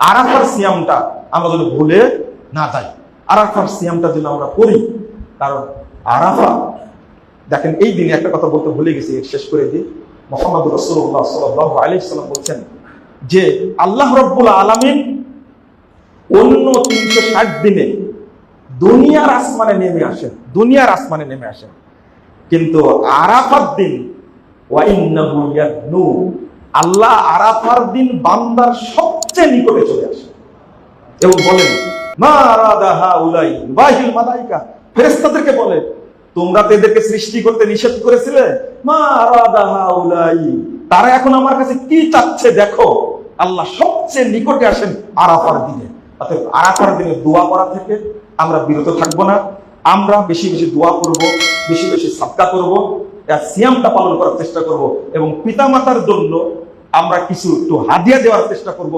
আরাফার সিয়ামটা আমরা যেন ভুলে না যাই, আরাফার সিয়ামটা যেন আমরা করি। কারণ আরাফা, দেখেন এই দিনে একটা কথা বলতে ভুলে গেছি, শেষ করে দিই। মুহাম্মদ রাসূলুল্লাহ সাল্লাল্লাহু আলাইহি ওয়াসাল্লাম বলছেন যে আল্লাহ রাব্বুল আলামিন অন্য 360 দিনে দুনিয়ার আসমানে নেমে আসেন, দুনিয়ার আসমানে নেমে আসেন, কিন্তু আরাফার দিন ওয়া ইন্নাহু ইয়াদনু, আল্লাহ আরাফার দিন বান্দার সবচেয়ে নিকটে চলে আসে এবং বলেন মা আরাদা হাউলাই বাহিল মালাইকা, ফেরেশতাদেরকে বলে তোমরা তো এদেরকে সৃষ্টি করতে নিষেধ করেছিলে, মা আরাদা হাউলাই, তারা এখন আমার কাছে কি চাচ্ছে দেখো। আল্লাহ সবচেয়ে নিকটে আসেন আরাফার দিনে। অতএব আরাফার দিনে দোয়া করা থেকে আমরা বিরত থাকবো না, আমরা বেশি বেশি দোয়া করব, বেশি বেশি সাদকা করব, সিয়ামটা পালন করার চেষ্টা করব এবং পিতামাতার জন্য আমরা কিছু একটু হাদিয়া দেওয়ার চেষ্টা করব।